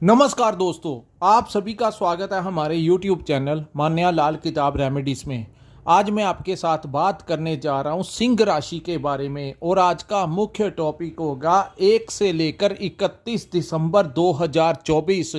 नमस्कार दोस्तों, आप सभी का स्वागत है हमारे YouTube चैनल मान्या लाल किताब रेमेडीज में। आज मैं आपके साथ बात करने जा रहा हूं सिंह राशि के बारे में और आज का मुख्य टॉपिक होगा 1 से लेकर 31 दिसंबर 2024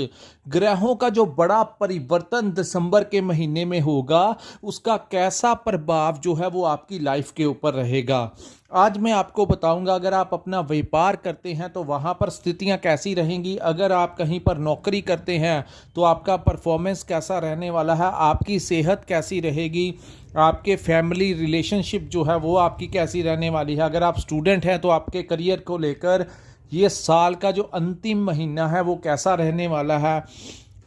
ग्रहों का जो बड़ा परिवर्तन दिसंबर के महीने में होगा, उसका कैसा प्रभाव जो है वो आपकी लाइफ के ऊपर रहेगा। आज मैं आपको बताऊंगा, अगर आप अपना व्यापार करते हैं तो वहां पर स्थितियां कैसी रहेंगी, अगर आप कहीं पर नौकरी करते हैं तो आपका परफॉर्मेंस कैसा रहने वाला है, आपकी सेहत कैसी रहेगी, आपके फैमिली रिलेशनशिप जो है वो आपकी कैसी रहने वाली है। अगर आप स्टूडेंट हैं तो आपके करियर को लेकर ये साल का जो अंतिम महीना है वो कैसा रहने वाला है।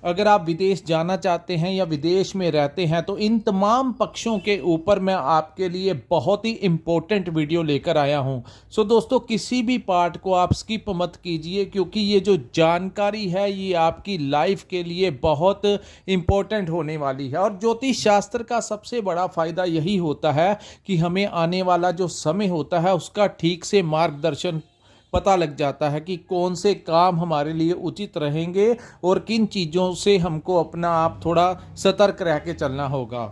अगर आप विदेश जाना चाहते हैं या विदेश में रहते हैं तो इन तमाम पक्षों के ऊपर मैं आपके लिए बहुत ही इम्पोर्टेंट वीडियो लेकर आया हूं। सो दोस्तों, किसी भी पार्ट को आप स्किप मत कीजिए, क्योंकि ये जो जानकारी है ये आपकी लाइफ के लिए बहुत इम्पोर्टेंट होने वाली है। और ज्योतिष शास्त्र का सबसे बड़ा फायदा यही होता है कि हमें आने वाला जो समय होता है उसका ठीक से मार्गदर्शन पता लग जाता है कि कौन से काम हमारे लिए उचित रहेंगे और किन चीज़ों से हमको अपना आप थोड़ा सतर्क रह के चलना होगा।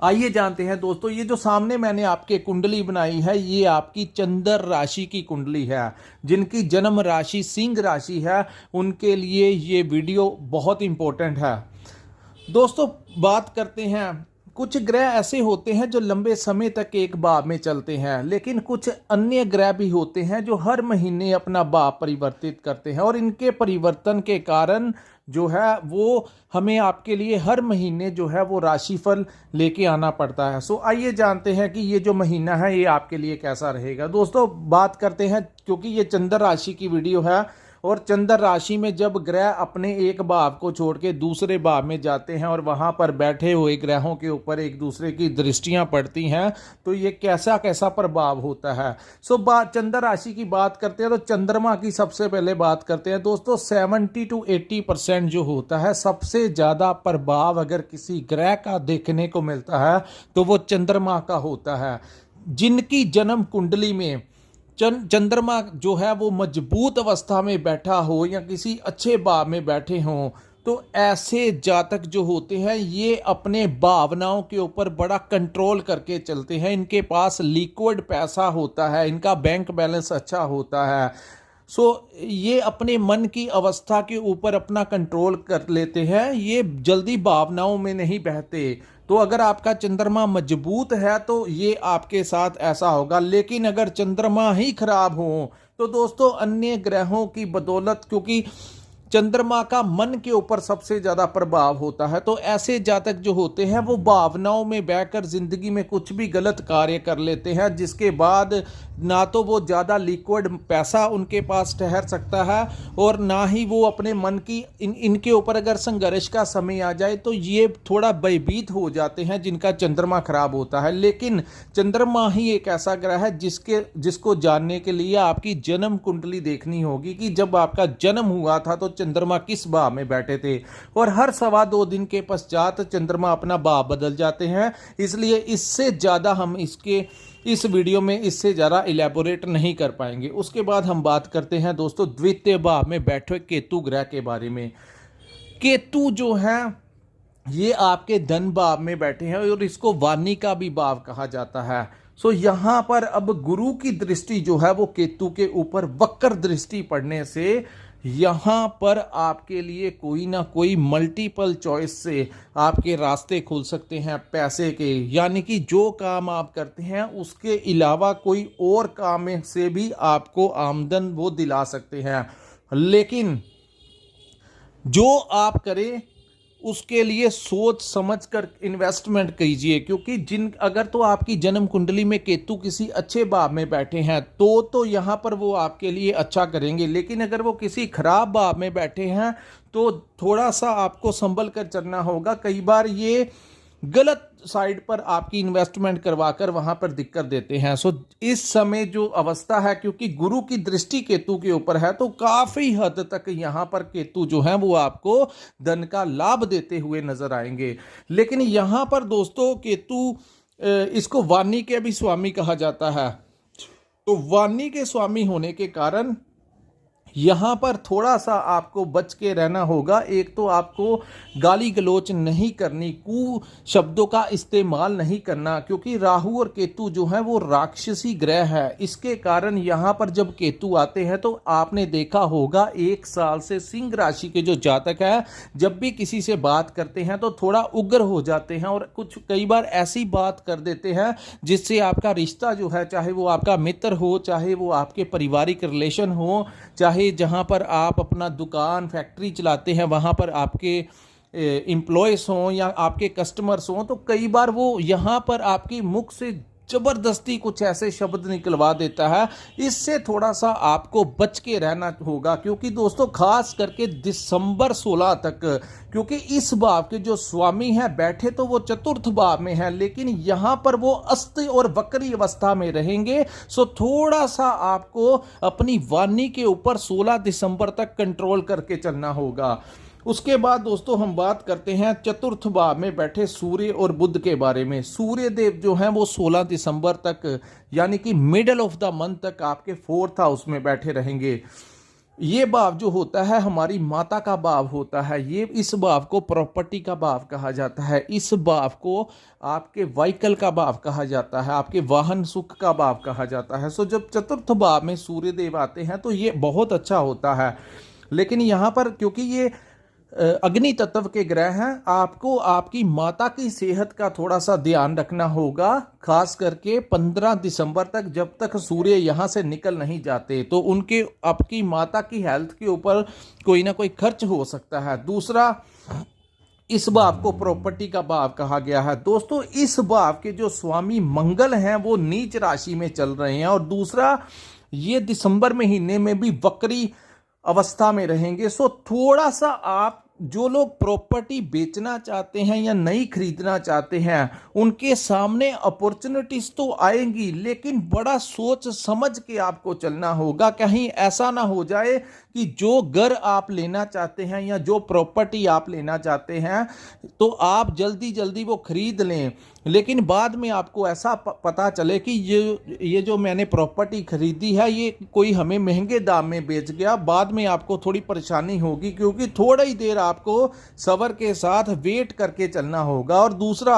आइए जानते हैं दोस्तों, ये जो सामने मैंने आपके कुंडली बनाई है ये आपकी चंद्र राशि की कुंडली है। जिनकी जन्म राशि सिंह राशि है उनके लिए ये वीडियो बहुत इंपॉर्टेंट है। दोस्तों, बात करते हैं, कुछ ग्रह ऐसे होते हैं जो लंबे समय तक एक भाव में चलते हैं, लेकिन कुछ अन्य ग्रह भी होते हैं जो हर महीने अपना भाव परिवर्तित करते हैं और इनके परिवर्तन के कारण जो है वो हमें आपके लिए हर महीने जो है वो राशिफल लेके आना पड़ता है। सो आइए जानते हैं कि ये जो महीना है ये आपके लिए कैसा रहेगा। दोस्तों, बात करते हैं, क्योंकि ये चंद्र राशि की वीडियो है और चंद्र राशि में जब ग्रह अपने एक भाव को छोड़ के दूसरे भाव में जाते हैं और वहां पर बैठे हुए ग्रहों के ऊपर एक दूसरे की दृष्टियां पड़ती हैं तो ये कैसा कैसा प्रभाव होता है। चंद्र राशि की बात करते हैं तो चंद्रमा की सबसे पहले बात करते हैं। दोस्तों, 70 to 80% जो होता है, सबसे ज्यादा प्रभाव अगर किसी ग्रह का देखने को मिलता है तो वो चंद्रमा का होता है। जिनकी जन्म कुंडली में चंद्रमा जो है वो मजबूत अवस्था में बैठा हो या किसी अच्छे भाव में बैठे हों, तो ऐसे जातक जो होते हैं ये अपने भावनाओं के ऊपर बड़ा कंट्रोल करके चलते हैं। इनके पास लिक्विड पैसा होता है, इनका बैंक बैलेंस अच्छा होता है। ये अपने मन की अवस्था के ऊपर अपना कंट्रोल कर लेते हैं, ये जल्दी भावनाओं में नहीं बहते। तो अगर आपका चंद्रमा मजबूत है तो ये आपके साथ ऐसा होगा, लेकिन अगर चंद्रमा ही खराब हो तो दोस्तों अन्य ग्रहों की बदौलत, क्योंकि चंद्रमा का मन के ऊपर सबसे ज्यादा प्रभाव होता है, तो ऐसे जातक जो होते हैं वो भावनाओं में बहकर जिंदगी में कुछ भी गलत कार्य कर लेते हैं, जिसके बाद ना तो वो ज्यादा लिक्विड पैसा उनके पास ठहर सकता है और ना ही वो अपने मन की इनके ऊपर अगर संघर्ष का समय आ जाए तो ये थोड़ा भयभीत हो जाते हैं जिनका चंद्रमा खराब होता है। लेकिन चंद्रमा ही एक ऐसा ग्रह है जिसको जानने के लिए आपकी जन्म कुंडली देखनी होगी कि जब आपका जन्म हुआ था तो चंद्रमा किस भाव में बैठे थे, और हर 2.25 दिन के पश्चात चंद्रमा अपना भाव बदल जाते हैं। इसलिए इससे ज्यादा हम इस वीडियो में इससे ज़्यादा इलेबोरेट नहीं कर पाएंगे। उसके बाद हम बात करते हैं दोस्तों द्वितीय भाव में बैठे केतु ग्रह के बारे में। केतु जो है ये आपके धन भाव में बैठे हैं और इसको वाणी का भी भाव कहा जाता है। यहाँ पर अब गुरु की दृष्टि जो है वो केतु के ऊपर वक्र दृष्टि पड़ने से यहाँ पर आपके लिए कोई ना कोई मल्टीपल चॉइस से आपके रास्ते खुल सकते हैं पैसे के, यानी कि जो काम आप करते हैं उसके अलावा कोई और काम से भी आपको आमदन वो दिला सकते हैं। लेकिन जो आप करें उसके लिए सोच समझ कर इन्वेस्टमेंट कीजिए, क्योंकि अगर तो आपकी जन्म कुंडली में केतु किसी अच्छे भाव में बैठे हैं तो यहाँ पर वो आपके लिए अच्छा करेंगे, लेकिन अगर वो किसी खराब भाव में बैठे हैं तो थोड़ा सा आपको संभल कर चलना होगा। कई बार ये गलत साइड पर आपकी इन्वेस्टमेंट करवाकर वहां पर दिक्कत देते हैं। इस समय जो अवस्था है, क्योंकि गुरु की दृष्टि केतु के ऊपर है, तो काफी हद तक यहां पर केतु जो है वो आपको धन का लाभ देते हुए नजर आएंगे। लेकिन यहां पर दोस्तों केतु, इसको वाणी के भी स्वामी कहा जाता है, तो वाणी के स्वामी होने के कारण यहाँ पर थोड़ा सा आपको बच के रहना होगा। एक तो आपको गाली गलोच नहीं करनी, कू शब्दों का इस्तेमाल नहीं करना, क्योंकि राहु और केतु जो है वो राक्षसी ग्रह है। इसके कारण यहाँ पर जब केतु आते हैं तो आपने देखा होगा 1 साल से सिंह राशि के जो जातक है जब भी किसी से बात करते हैं तो थोड़ा उग्र हो जाते हैं और कुछ कई बार ऐसी बात कर देते हैं जिससे आपका रिश्ता जो है, चाहे वो आपका मित्र हो, चाहे वो आपके पारिवारिक रिलेशन हो, चाहे जहां पर आप अपना दुकान फैक्ट्री चलाते हैं वहां पर आपके एम्प्लॉयज हों या आपके कस्टमर्स हों, तो कई बार वो यहाँ पर आपकी मुख से जबरदस्ती कुछ ऐसे शब्द निकलवा देता है। इससे थोड़ा सा आपको बच के रहना होगा, क्योंकि दोस्तों खास करके दिसंबर 16 तक, क्योंकि इस भाव के जो स्वामी हैं बैठे तो वो चतुर्थ भाव में हैं, लेकिन यहां पर वो अस्त और वक्री अवस्था में रहेंगे। सो थोड़ा सा आपको अपनी वाणी के ऊपर 16 दिसंबर तक कंट्रोल करके चलना होगा। उसके बाद दोस्तों हम बात करते हैं चतुर्थ भाव में बैठे सूर्य और बुध के बारे में। सूर्य देव जो हैं वो 16 दिसंबर तक यानी कि मिडल ऑफ द मंथ तक आपके 4th हाउस में बैठे रहेंगे। ये भाव जो होता है हमारी माता का भाव होता है। ये इस भाव को प्रॉपर्टी का भाव कहा जाता है। इस भाव को आपके व्हीकल का भाव कहा जाता है, आपके वाहन सुख का भाव कहा जाता है। सो जब चतुर्थ भाव में सूर्य देव आते हैं तो ये बहुत अच्छा होता है। लेकिन यहाँ पर क्योंकि ये अग्नि तत्व के ग्रह हैं, आपको आपकी माता की सेहत का थोड़ा सा ध्यान रखना होगा, खास करके 15 दिसंबर तक जब तक सूर्य यहाँ से निकल नहीं जाते तो उनके आपकी माता की हेल्थ के ऊपर कोई ना कोई खर्च हो सकता है। दूसरा, इस भाव को प्रॉपर्टी का भाव कहा गया है। दोस्तों इस भाव के जो स्वामी मंगल हैं वो नीच राशि में चल रहे हैं, और दूसरा ये दिसंबर महीने में भी वक्री अवस्था में रहेंगे। सो थोड़ा सा आप जो लोग प्रॉपर्टी बेचना चाहते हैं या नई खरीदना चाहते हैं उनके सामने अपॉर्चुनिटीज तो आएंगी, लेकिन बड़ा सोच समझ के आपको चलना होगा। कहीं ऐसा ना हो जाए कि जो घर आप लेना चाहते हैं या जो प्रॉपर्टी आप लेना चाहते हैं तो आप जल्दी जल्दी वो खरीद लें, लेकिन बाद में आपको ऐसा पता चले कि ये जो मैंने प्रॉपर्टी खरीदी है ये कोई हमें महंगे दाम में बेच गया। बाद में आपको थोड़ी परेशानी होगी, क्योंकि थोड़ा ही देर आपको सब्र के साथ वेट करके चलना होगा। और दूसरा,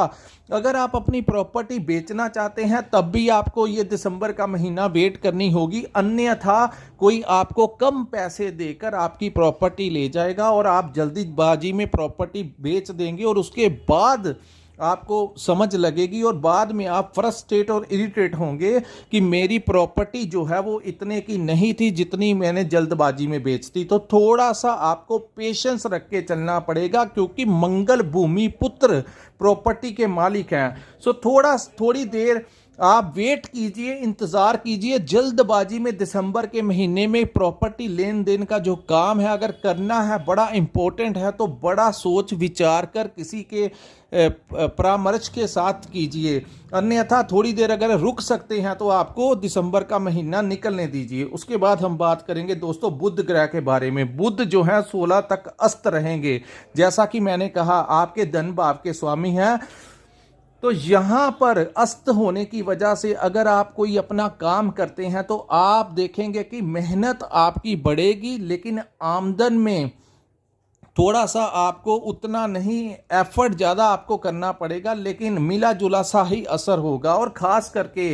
अगर आप अपनी प्रॉपर्टी बेचना चाहते हैं तब भी आपको ये दिसंबर का महीना वेट करनी होगी, अन्यथा कोई आपको कम पैसे देकर आपकी प्रॉपर्टी ले जाएगा और आप जल्दीबाजी में प्रॉपर्टी बेच देंगे और उसके बाद आपको समझ लगेगी और बाद में आप फ्रस्ट्रेट और इरिटेट होंगे कि मेरी प्रॉपर्टी जो है वो इतने की नहीं थी जितनी मैंने जल्दबाजी में बेच दी। तो थोड़ा सा आपको पेशेंस रख के चलना पड़ेगा, क्योंकि मंगल भूमि पुत्र प्रॉपर्टी के मालिक हैं। सो थोड़ी देर आप वेट कीजिए, इंतजार कीजिए। जल्दबाजी में दिसंबर के महीने में प्रॉपर्टी लेन देन का जो काम है अगर करना है, बड़ा इंपॉर्टेंट है, तो बड़ा सोच विचार कर किसी के परामर्श के साथ कीजिए, अन्यथा थोड़ी देर अगर रुक सकते हैं तो आपको दिसंबर का महीना निकलने दीजिए। उसके बाद हम बात करेंगे दोस्तों बुध ग्रह के बारे में। बुध जो है 16 तक अस्त रहेंगे। जैसा कि मैंने कहा आपके धन भाव के स्वामी हैं, तो यहाँ पर अस्त होने की वजह से अगर आप कोई अपना काम करते हैं तो आप देखेंगे कि मेहनत आपकी बढ़ेगी, लेकिन आमदन में थोड़ा सा आपको उतना नहीं, एफर्ट ज़्यादा आपको करना पड़ेगा, लेकिन मिला जुला सा ही असर होगा। और ख़ास करके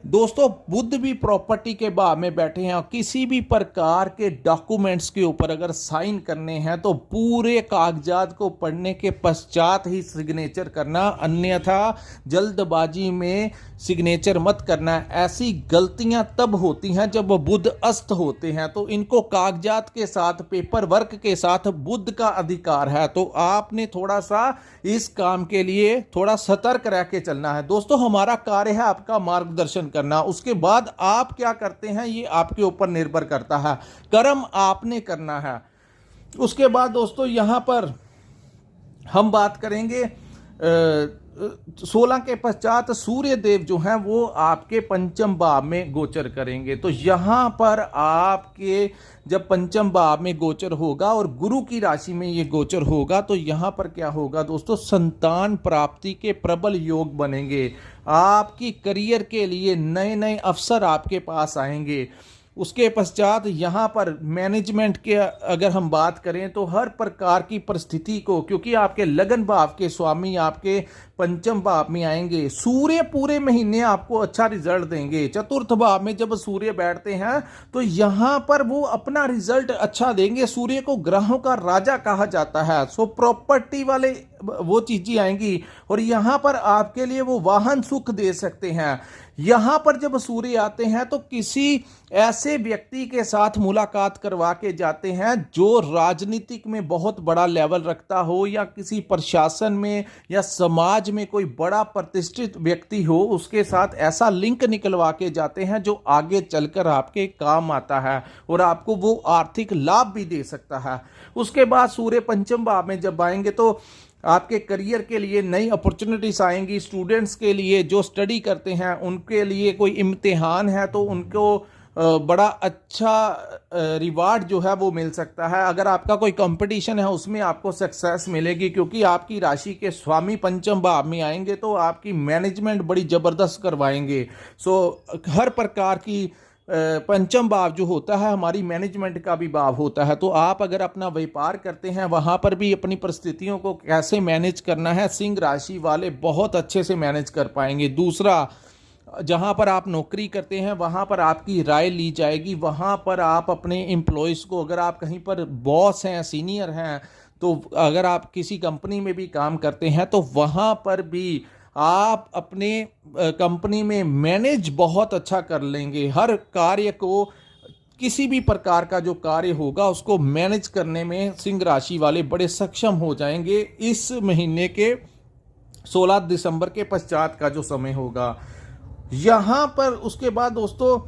दोस्तों बुध भी प्रॉपर्टी के भाव में बैठे हैं, और किसी भी प्रकार के डॉक्यूमेंट्स के ऊपर अगर साइन करने हैं तो पूरे कागजात को पढ़ने के पश्चात ही सिग्नेचर करना, अन्यथा जल्दबाजी में सिग्नेचर मत करना। ऐसी गलतियां तब होती हैं जब बुध अस्त होते हैं, तो इनको कागजात के साथ, पेपर वर्क के साथ बुध का अधिकार है, तो आपने थोड़ा सा इस काम के लिए थोड़ा सतर्क रह के चलना है। दोस्तों हमारा कार्य है आपका मार्गदर्शन करना, उसके बाद आप क्या करते हैं ये आपके ऊपर निर्भर करता है, कर्म आपने करना है। उसके बाद दोस्तों यहां पर हम बात करेंगे 16 के पश्चात सूर्य देव जो हैं वो आपके पंचम भाव में गोचर करेंगे। तो यहाँ पर आपके जब पंचम भाव में गोचर होगा और गुरु की राशि में ये गोचर होगा तो यहाँ पर क्या होगा दोस्तों, संतान प्राप्ति के प्रबल योग बनेंगे। आपकी करियर के लिए नए नए अवसर आपके पास आएंगे। उसके पश्चात यहाँ पर मैनेजमेंट के अगर हम बात करें तो हर प्रकार की परिस्थिति को, क्योंकि आपके लगन भाव के स्वामी आपके पंचम भाव में आएंगे, सूर्य पूरे महीने आपको अच्छा रिजल्ट देंगे। चतुर्थ भाव में जब सूर्य बैठते हैं तो यहाँ पर वो अपना रिजल्ट अच्छा देंगे। सूर्य को ग्रहों का राजा कहा जाता है। सो प्रॉपर्टी वाले वो चीजें आएंगी और यहाँ पर आपके लिए वो वाहन सुख दे सकते हैं। यहाँ पर जब सूर्य आते हैं तो किसी ऐसे व्यक्ति के साथ मुलाकात करवा के जाते हैं जो राजनीतिक में बहुत बड़ा लेवल रखता हो या किसी प्रशासन में या समाज में कोई बड़ा प्रतिष्ठित व्यक्ति हो, उसके साथ ऐसा लिंक निकलवा के जाते हैं जो आगे चलकर आपके काम आता है और आपको वो आर्थिक लाभ भी दे सकता है। उसके बाद सूर्य पंचम भाव में जब आएंगे तो आपके करियर के लिए नई अपॉर्चुनिटीज आएंगी। स्टूडेंट्स के लिए जो स्टडी करते हैं उनके लिए कोई इम्तिहान है तो उनको बड़ा अच्छा रिवार्ड जो है वो मिल सकता है। अगर आपका कोई कंपटीशन है उसमें आपको सक्सेस मिलेगी, क्योंकि आपकी राशि के स्वामी पंचम भाव में आएंगे तो आपकी मैनेजमेंट बड़ी ज़बरदस्त करवाएंगे। सो हर प्रकार की पंचम भाव जो होता है हमारी मैनेजमेंट का भी भाव होता है। तो आप अगर अपना व्यापार करते हैं वहां पर भी अपनी परिस्थितियों को कैसे मैनेज करना है, सिंह राशि वाले बहुत अच्छे से मैनेज कर पाएंगे। दूसरा, जहां पर आप नौकरी करते हैं वहां पर आपकी राय ली जाएगी। वहां पर आप अपने एम्प्लॉयज़ को, अगर आप कहीं पर बॉस हैं, सीनियर हैं, तो अगर आप किसी कंपनी में भी काम करते हैं तो वहां पर भी आप अपने कंपनी में मैनेज बहुत अच्छा कर लेंगे। हर कार्य को, किसी भी प्रकार का जो कार्य होगा उसको मैनेज करने में सिंह राशि वाले बड़े सक्षम हो जाएंगे इस महीने के 16 दिसंबर के पश्चात का जो समय होगा। यहाँ पर उसके बाद दोस्तों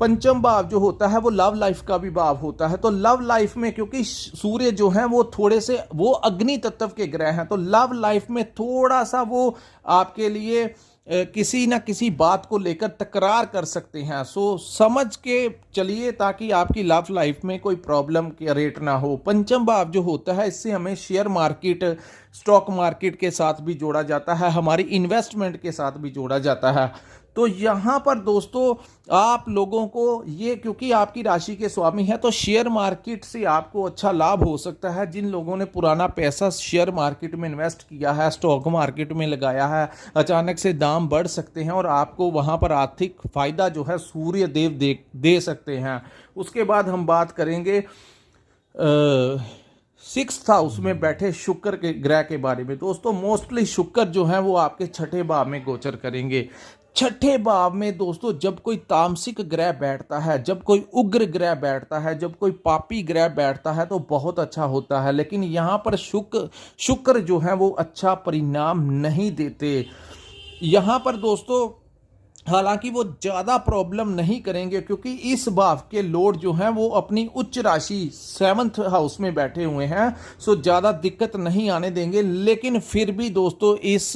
पंचम भाव जो होता है वो लव लाइफ का भी भाव होता है। तो लव लाइफ में, क्योंकि सूर्य जो है वो थोड़े से वो अग्नि तत्व के ग्रह हैं, तो लव लाइफ में थोड़ा सा वो आपके लिए किसी ना किसी बात को लेकर तकरार कर सकते हैं। सो समझ के चलिए ताकि आपकी लव लाइफ में कोई प्रॉब्लम क्रिएट ना हो। पंचम भाव जो होता है इससे हमें शेयर मार्केट, स्टॉक मार्केट के साथ भी जोड़ा जाता है, हमारी इन्वेस्टमेंट के साथ भी जोड़ा जाता है। तो यहाँ पर दोस्तों आप लोगों को ये, क्योंकि आपकी राशि के स्वामी है तो शेयर मार्केट से आपको अच्छा लाभ हो सकता है। जिन लोगों ने पुराना पैसा शेयर मार्केट में इन्वेस्ट किया है, स्टॉक मार्केट में लगाया है, अचानक से दाम बढ़ सकते हैं और आपको वहाँ पर आर्थिक फायदा जो है सूर्य देव दे सकते हैं। उसके बाद हम बात करेंगे 6th हाउस में बैठे शुक्र के ग्रह के बारे में। दोस्तों मोस्टली शुक्र जो है वो आपके छठे भाव में गोचर करेंगे। छठे भाव में दोस्तों जब कोई तामसिक ग्रह बैठता है, जब कोई उग्र ग्रह बैठता है, जब कोई पापी ग्रह बैठता है तो बहुत अच्छा होता है। लेकिन यहाँ पर शुक्र जो है वो अच्छा परिणाम नहीं देते। यहाँ पर दोस्तों हालांकि वो ज़्यादा प्रॉब्लम नहीं करेंगे, क्योंकि इस भाव के लॉर्ड जो हैं वो अपनी उच्च राशि 7th हाउस में बैठे हुए हैं। सो ज़्यादा दिक्कत नहीं आने देंगे। लेकिन फिर भी दोस्तों इस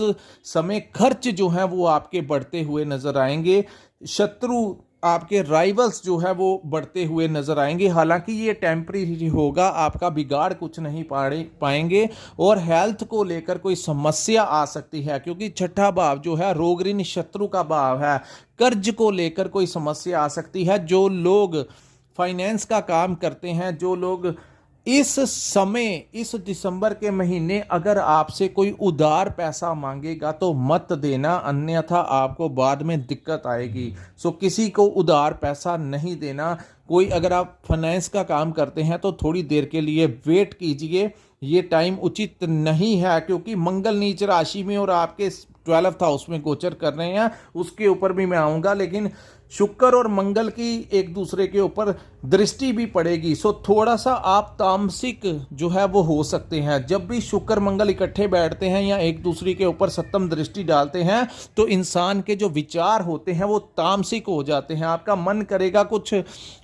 समय खर्च जो हैं वो आपके बढ़ते हुए नज़र आएंगे। शत्रु, आपके राइवल्स जो है वो बढ़ते हुए नजर आएंगे। हालांकि ये टेम्परेरी होगा, आपका बिगाड़ कुछ नहीं पाएंगे। और हेल्थ को लेकर कोई समस्या आ सकती है, क्योंकि छठा भाव जो है रोग ऋण शत्रु का भाव है। कर्ज को लेकर कोई समस्या आ सकती है। जो लोग फाइनेंस का काम करते हैं, जो लोग इस समय, इस दिसंबर के महीने अगर आपसे कोई उधार पैसा मांगेगा तो मत देना, अन्यथा आपको बाद में दिक्कत आएगी। सो किसी को उधार पैसा नहीं देना। कोई अगर आप फाइनेंस का काम करते हैं तो थोड़ी देर के लिए वेट कीजिए, ये टाइम उचित नहीं है, क्योंकि मंगल नीच राशि में और आपके 12th हाउस में गोचर कर रहे हैं। उसके ऊपर भी मैं आऊँगा, लेकिन शुक्र और मंगल की एक दूसरे के ऊपर दृष्टि भी पड़ेगी। सो थोड़ा सा आप तामसिक जो है वो हो सकते हैं। जब भी शुक्र मंगल इकट्ठे बैठते हैं या एक दूसरे के ऊपर सप्तम दृष्टि डालते हैं तो इंसान के जो विचार होते हैं वो तामसिक हो जाते हैं। आपका मन करेगा कुछ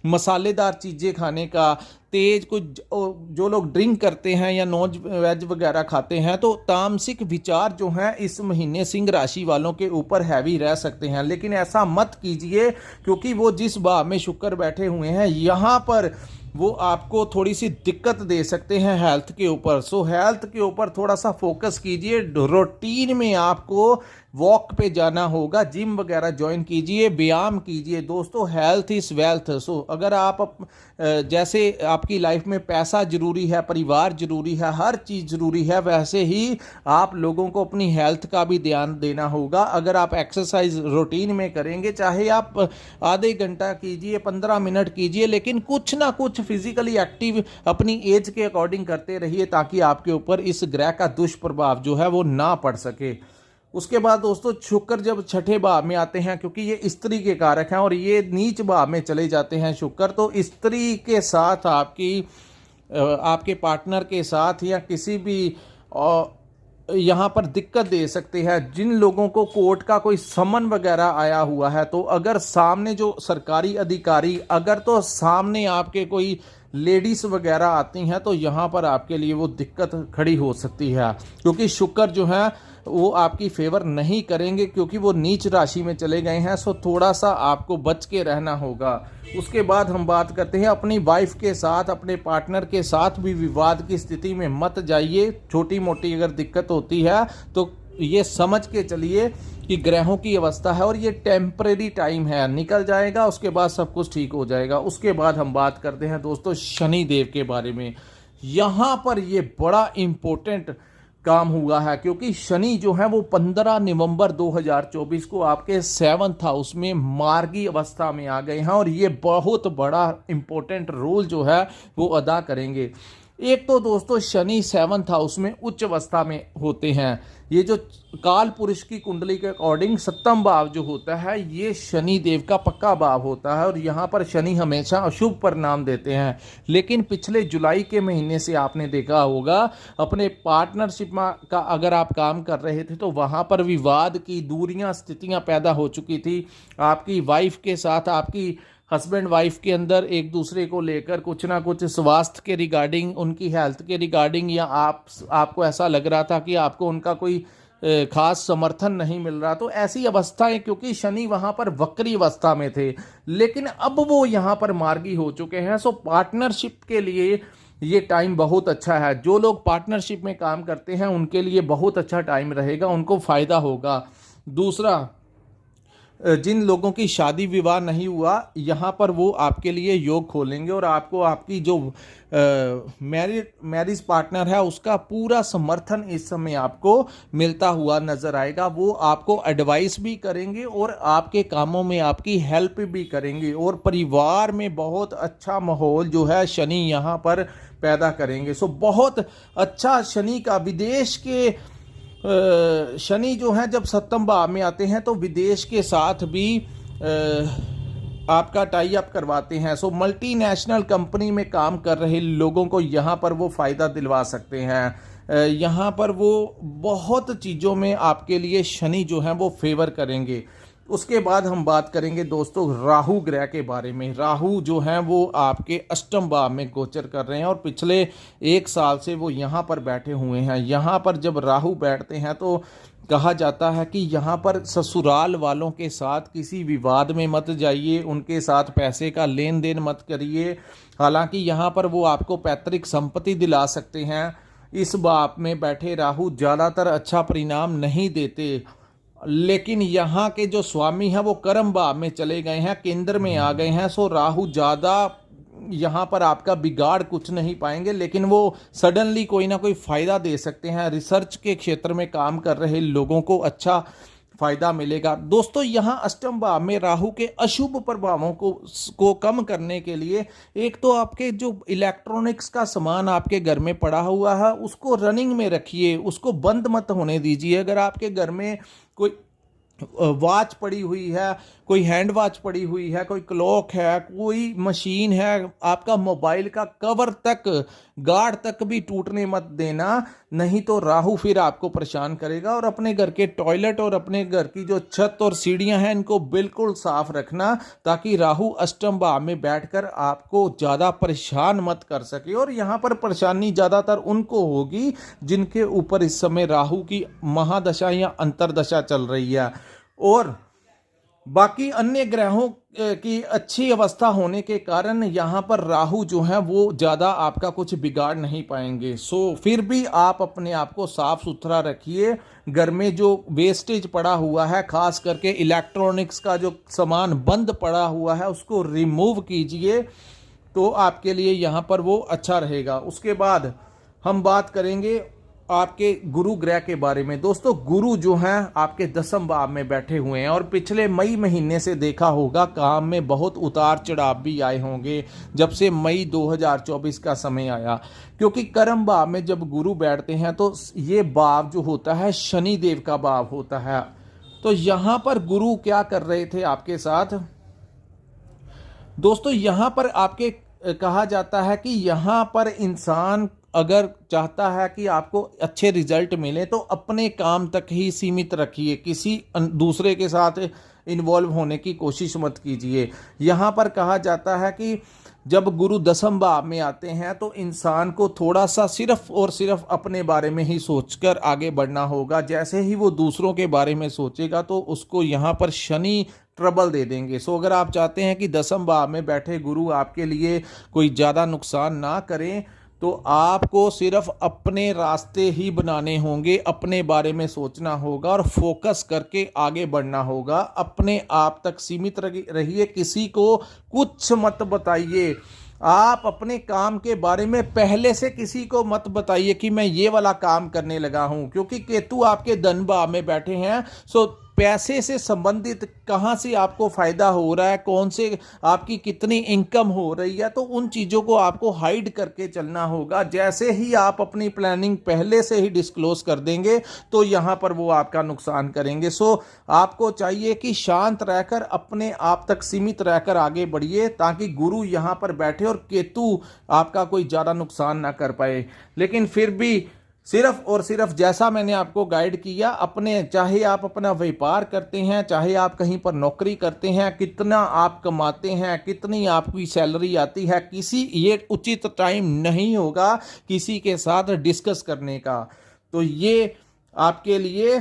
मसालेदार चीज़ें खाने का, तेज, कुछ जो लोग ड्रिंक करते हैं या नॉन वेज वगैरह खाते हैं, तो तामसिक विचार जो हैं इस महीने सिंह राशि वालों के ऊपर हैवी रह सकते हैं। लेकिन ऐसा मत कीजिए, क्योंकि वो जिस भाव में शुक्र बैठे हुए हैं यहाँ पर वो आपको थोड़ी सी दिक्कत दे सकते हैं हेल्थ के ऊपर। सो हेल्थ के ऊपर थोड़ा सा फोकस कीजिए। रूटीन में आपको वॉक पे जाना होगा, जिम वगैरह ज्वाइन कीजिए, व्यायाम कीजिए। दोस्तों हेल्थ इज़ वेल्थ। सो अगर आप जैसे आपकी लाइफ में पैसा ज़रूरी है, परिवार ज़रूरी है, हर चीज़ ज़रूरी है, वैसे ही आप लोगों को अपनी हेल्थ का भी ध्यान देना होगा। अगर आप एक्सरसाइज रूटीन में करेंगे, चाहे आप आधे घंटा कीजिए, 15 मिनट कीजिए, लेकिन कुछ ना कुछ फिजिकली एक्टिव अपनी एज के अकॉर्डिंग करते रहिए, ताकि आपके ऊपर इस ग्रह का दुष्प्रभाव जो है वो ना पड़ सके। उसके बाद दोस्तों शुक्र जब छठे भाव में आते हैं, क्योंकि ये स्त्री के कारक हैं और ये नीच भाव में चले जाते हैं शुक्र, तो स्त्री के साथ आपके पार्टनर के साथ या किसी भी यहाँ पर दिक्कत दे सकते हैं। जिन लोगों को कोर्ट का कोई समन वगैरह आया हुआ है, तो अगर सामने जो सरकारी अधिकारी, अगर तो सामने आपके कोई लेडीज़ वगैरह आती हैं, तो यहाँ पर आपके लिए वो दिक्कत खड़ी हो सकती है, क्योंकि शुक्र जो है वो आपकी फेवर नहीं करेंगे, क्योंकि वो नीच राशि में चले गए हैं। सो थोड़ा सा आपको बच के रहना होगा। उसके बाद हम बात करते हैं अपनी वाइफ के साथ, अपने पार्टनर के साथ भी विवाद की स्थिति में मत जाइए। छोटी मोटी अगर दिक्कत होती है तो ये समझ के चलिए कि ग्रहों की अवस्था है और ये टेम्परेरी टाइम है, निकल जाएगा, उसके बाद सब कुछ ठीक हो जाएगा। उसके बाद हम बात करते हैं दोस्तों शनि देव के बारे में। यहाँ पर ये बड़ा इम्पोर्टेंट काम हुआ है, क्योंकि शनि जो है वो 15 नवंबर 2024 को आपके 7th हाउस में मार्गी अवस्था में आ गए हैं, और ये बहुत बड़ा इम्पोर्टेंट रोल जो है वो अदा करेंगे। एक तो दोस्तों शनि 7th हाउस में उच्च अवस्था में होते हैं। ये जो काल पुरुष की कुंडली के अकॉर्डिंग 7वां भाव जो होता है, ये शनि देव का पक्का भाव होता है, और यहाँ पर शनि हमेशा अशुभ परिणाम देते हैं। लेकिन पिछले जुलाई के महीने से आपने देखा होगा, अपने पार्टनरशिप का अगर आप काम कर रहे थे, तो वहाँ पर विवाद की दूरियां स्थितियां पैदा हो चुकी थी। आपकी वाइफ के साथ, आपकी हस्बैंड वाइफ के अंदर एक दूसरे को लेकर कुछ ना कुछ स्वास्थ्य के रिगार्डिंग, उनकी हेल्थ के रिगार्डिंग, या आपको ऐसा लग रहा था कि आपको उनका कोई खास समर्थन नहीं मिल रहा। तो ऐसी अवस्थाएं, क्योंकि शनि वहां पर वक्री अवस्था में थे, लेकिन अब वो यहाँ पर मार्गी हो चुके हैं। सो पार्टनरशिप के लिए ये टाइम बहुत अच्छा है। जो लोग पार्टनरशिप में काम करते हैं उनके लिए बहुत अच्छा टाइम रहेगा, उनको फायदा होगा। दूसरा, जिन लोगों की शादी विवाह नहीं हुआ, यहाँ पर वो आपके लिए योग खोलेंगे, और आपको आपकी जो मैरिज पार्टनर है उसका पूरा समर्थन इस समय आपको मिलता हुआ नजर आएगा। वो आपको एडवाइस भी करेंगे और आपके कामों में आपकी हेल्प भी करेंगे, और परिवार में बहुत अच्छा माहौल जो है शनि यहाँ पर पैदा करेंगे। सो बहुत अच्छा शनि का विदेश के शनि जो है जब 7वें भाव में आते हैं, तो विदेश के साथ भी आपका टाई अप करवाते हैं। सो मल्टीनेशनल कंपनी में काम कर रहे लोगों को यहाँ पर वो फ़ायदा दिलवा सकते हैं। यहाँ पर वो बहुत चीज़ों में आपके लिए शनि जो है वो फेवर करेंगे। उसके बाद हम बात करेंगे दोस्तों राहु ग्रह के बारे में। राहु जो हैं वो आपके 8वें भाव में गोचर कर रहे हैं, और पिछले 1 साल से वो यहाँ पर बैठे हुए हैं। यहाँ पर जब राहु बैठते हैं तो कहा जाता है कि यहाँ पर ससुराल वालों के साथ किसी विवाद में मत जाइए, उनके साथ पैसे का लेन देन मत करिए। हालांकि यहाँ पर वो आपको पैतृक संपत्ति दिला सकते हैं। इस भाव में बैठे राहु ज़्यादातर अच्छा परिणाम नहीं देते, लेकिन यहाँ के जो स्वामी हैं वो कर्म भाव में चले गए हैं, केंद्र में आ गए हैं। सो राहु ज़्यादा यहाँ पर आपका बिगाड़ कुछ नहीं पाएंगे, लेकिन वो सडनली कोई ना कोई फ़ायदा दे सकते हैं। रिसर्च के क्षेत्र में काम कर रहे लोगों को अच्छा फ़ायदा मिलेगा। दोस्तों यहाँ 8वें भाव में राहु के अशुभ प्रभावों को कम करने के लिए, एक तो आपके जो इलेक्ट्रॉनिक्स का सामान आपके घर में पड़ा हुआ है उसको रनिंग में रखिए, उसको बंद मत होने दीजिए। अगर आपके घर में कोई वॉच पड़ी हुई है, कोई हैंड वॉच पड़ी हुई है, कोई क्लॉक है, कोई मशीन है, आपका मोबाइल का कवर तक, गार्ड तक भी टूटने मत देना, नहीं तो राहु फिर आपको परेशान करेगा। और अपने घर के टॉयलेट और अपने घर की जो छत और सीढ़ियां हैं इनको बिल्कुल साफ रखना, ताकि राहु 8वें भाव में बैठकर आपको ज़्यादा परेशान मत कर सके। और यहाँ पर परेशानी ज़्यादातर उनको होगी जिनके ऊपर इस समय राहु की महादशा या अंतरदशा चल रही है। और बाकी अन्य ग्रहों की अच्छी अवस्था होने के कारण यहाँ पर राहु जो है वो ज़्यादा आपका कुछ बिगाड़ नहीं पाएंगे। सो फिर भी आप अपने आप को साफ सुथरा रखिए। घर में जो वेस्टेज पड़ा हुआ है, खास करके इलेक्ट्रॉनिक्स का जो सामान बंद पड़ा हुआ है, उसको रिमूव कीजिए, तो आपके लिए यहाँ पर वो अच्छा रहेगा। उसके बाद हम बात करेंगे आपके गुरु ग्रह के बारे में। दोस्तों, गुरु जो हैं आपके 10वें भाव में बैठे हुए हैं और पिछले मई महीने से देखा होगा काम में बहुत उतार चढ़ाव भी आए होंगे जब से मई 2024 का समय आया, क्योंकि कर्म भाव में जब गुरु बैठते हैं तो ये भाव जो होता है शनि देव का भाव होता है। तो यहाँ पर गुरु क्या कर रहे थे आपके साथ दोस्तों? यहाँ पर आपके कहा जाता है कि यहाँ पर इंसान अगर चाहता है कि आपको अच्छे रिजल्ट मिले तो अपने काम तक ही सीमित रखिए, किसी दूसरे के साथ इन्वॉल्व होने की कोशिश मत कीजिए। यहाँ पर कहा जाता है कि जब गुरु 10वें भाव में आते हैं तो इंसान को थोड़ा सा सिर्फ और सिर्फ अपने बारे में ही सोचकर आगे बढ़ना होगा। जैसे ही वो दूसरों के बारे में सोचेगा तो उसको यहाँ पर शनि ट्रबल दे देंगे। सो अगर आप चाहते हैं कि 10वें भाव में बैठे गुरु आपके लिए कोई ज़्यादा नुकसान ना करें तो आपको सिर्फ अपने रास्ते ही बनाने होंगे, अपने बारे में सोचना होगा और फोकस करके आगे बढ़ना होगा। अपने आप तक सीमित रहिए, किसी को कुछ मत बताइए। आप अपने काम के बारे में पहले से किसी को मत बताइए कि मैं ये वाला काम करने लगा हूं, क्योंकि केतु आपके धन भाव में बैठे हैं। सो पैसे से संबंधित कहाँ से आपको फायदा हो रहा है, कौन से आपकी कितनी इनकम हो रही है, तो उन चीज़ों को आपको हाइड करके चलना होगा। जैसे ही आप अपनी प्लानिंग पहले से ही डिस्क्लोज कर देंगे तो यहाँ पर वो आपका नुकसान करेंगे। सो आपको चाहिए कि शांत रहकर अपने आप तक सीमित रहकर आगे बढ़िए, ताकि गुरु यहाँ पर बैठे और केतु आपका कोई ज़्यादा नुकसान ना कर पाए। लेकिन फिर भी सिर्फ और सिर्फ जैसा मैंने आपको गाइड किया, अपने चाहे आप अपना व्यापार करते हैं, चाहे आप कहीं पर नौकरी करते हैं, कितना आप कमाते हैं, कितनी आपकी सैलरी आती है, किसी ये उचित टाइम नहीं होगा किसी के साथ डिस्कस करने का। तो ये आपके लिए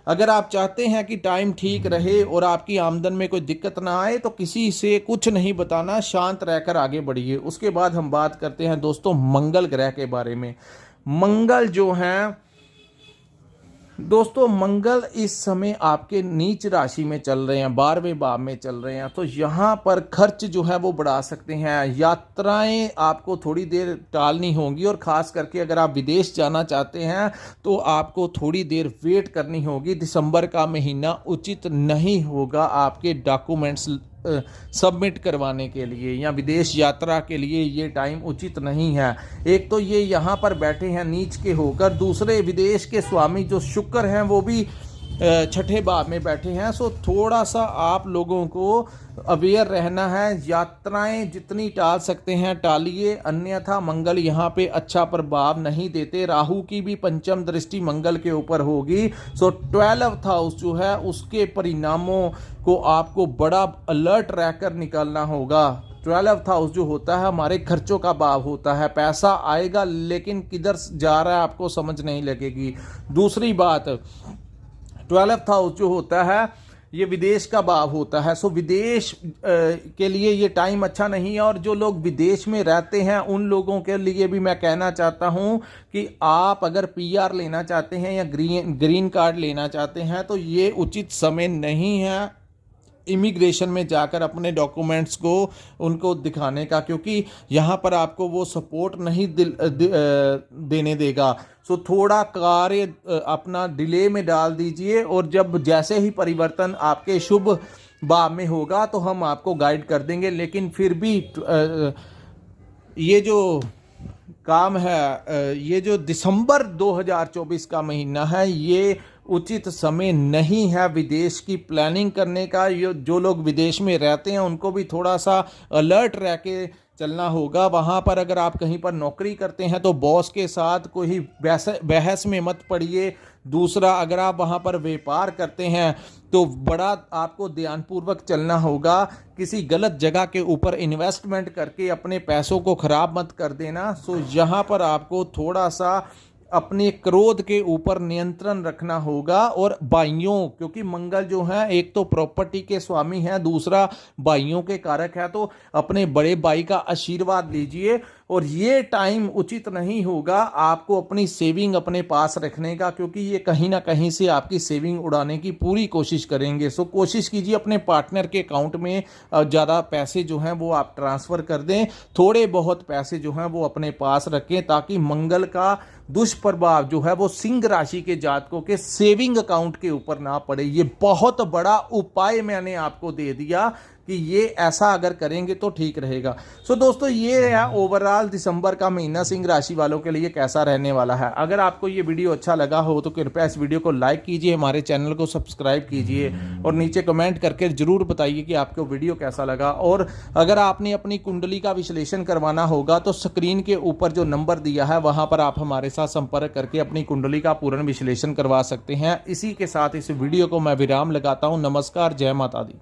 अगर आप चाहते हैं कि टाइम ठीक रहे और आपकी आमदन में कोई दिक्कत ना आए तो किसी से कुछ नहीं बताना, शांत रहकर आगे बढ़िए। उसके बाद हम बात करते हैं दोस्तों मंगल ग्रह के बारे में। मंगल जो हैं दोस्तों, मंगल इस समय आपके नीच राशि में चल रहे हैं, 12वें भाव में चल रहे हैं। तो यहाँ पर खर्च जो है वो बढ़ा सकते हैं, यात्राएं आपको थोड़ी देर टालनी होंगी और ख़ास करके अगर आप विदेश जाना चाहते हैं तो आपको थोड़ी देर वेट करनी होगी। दिसंबर का महीना उचित नहीं होगा आपके डॉक्यूमेंट्स सबमिट करवाने के लिए या विदेश यात्रा के लिए ये टाइम उचित नहीं है। एक तो ये यहाँ पर बैठे हैं नीच के होकर, दूसरे विदेश के स्वामी जो शुक्र हैं वो भी छठे भाव में बैठे हैं। सो थोड़ा सा आप लोगों को अवेयर रहना है, यात्राएं जितनी टाल सकते हैं टालिए, अन्यथा मंगल यहाँ पे अच्छा प्रभाव नहीं देते। राहु की भी पंचम दृष्टि मंगल के ऊपर होगी। सो 12th हाउस जो है उसके परिणामों को आपको बड़ा अलर्ट रहकर निकालना होगा। 12th हाउस जो होता है हमारे खर्चों का भाव होता है, पैसा आएगा लेकिन किधर जा रहा है आपको समझ नहीं लगेगी। दूसरी बात, 12th हाउस जो होता है ये विदेश का भाव होता है। सो विदेश के लिए ये टाइम अच्छा नहीं है, और जो लोग विदेश में रहते हैं उन लोगों के लिए भी मैं कहना चाहता हूं कि आप अगर पीआर लेना चाहते हैं या ग्रीन कार्ड लेना चाहते हैं तो ये उचित समय नहीं है इमिग्रेशन में जाकर अपने डॉक्यूमेंट्स को उनको दिखाने का, क्योंकि यहाँ पर आपको वो सपोर्ट नहीं देने देगा। सो थोड़ा कार्य अपना डिले में डाल दीजिए, और जब जैसे ही परिवर्तन आपके शुभ भाव में होगा तो हम आपको गाइड कर देंगे। लेकिन फिर भी ये जो काम है, ये जो दिसंबर 2024 का महीना है ये उचित समय नहीं है विदेश की प्लानिंग करने का। ये जो लोग विदेश में रहते हैं उनको भी थोड़ा सा अलर्ट रह के चलना होगा। वहाँ पर अगर आप कहीं पर नौकरी करते हैं तो बॉस के साथ कोई बहस में मत पड़िए। दूसरा, अगर आप वहाँ पर व्यापार करते हैं तो बड़ा आपको ध्यानपूर्वक चलना होगा, किसी गलत जगह के ऊपर इन्वेस्टमेंट करके अपने पैसों को ख़राब मत कर देना। सो यहाँ पर आपको थोड़ा सा अपने क्रोध के ऊपर नियंत्रण रखना होगा। और भाइयों, क्योंकि मंगल जो है एक तो प्रॉपर्टी के स्वामी है, दूसरा भाइयों के कारक है, तो अपने बड़े भाई का आशीर्वाद लीजिए। और ये टाइम उचित नहीं होगा आपको अपनी सेविंग अपने पास रखने का, क्योंकि ये कहीं ना कहीं से आपकी सेविंग उड़ाने की पूरी कोशिश करेंगे। सो कोशिश कीजिए अपने पार्टनर के अकाउंट में ज़्यादा पैसे जो हैं वो आप ट्रांसफ़र कर दें, थोड़े बहुत पैसे जो हैं वो अपने पास रखें, ताकि मंगल का दुष्प्रभाव जो है वो सिंह राशि के जातकों के सेविंग अकाउंट के ऊपर ना पड़े। ये बहुत बड़ा उपाय मैंने आपको दे दिया कि ये ऐसा अगर करेंगे तो ठीक रहेगा। सो दोस्तों, ये है ओवरऑल दिसंबर का महीना सिंह राशि वालों के लिए कैसा रहने वाला है। अगर आपको ये वीडियो अच्छा लगा हो तो कृपया इस वीडियो को लाइक कीजिए, हमारे चैनल को सब्सक्राइब कीजिए और नीचे कमेंट करके जरूर बताइए कि आपको वीडियो कैसा लगा। और अगर आपने अपनी कुंडली का विश्लेषण करवाना होगा तो स्क्रीन के ऊपर जो नंबर दिया है वहां पर आप हमारे साथ संपर्क करके अपनी कुंडली का पूर्ण विश्लेषण करवा सकते हैं। इसी के साथ इस वीडियो को मैं विराम लगाता हूं। नमस्कार, जय माता दी।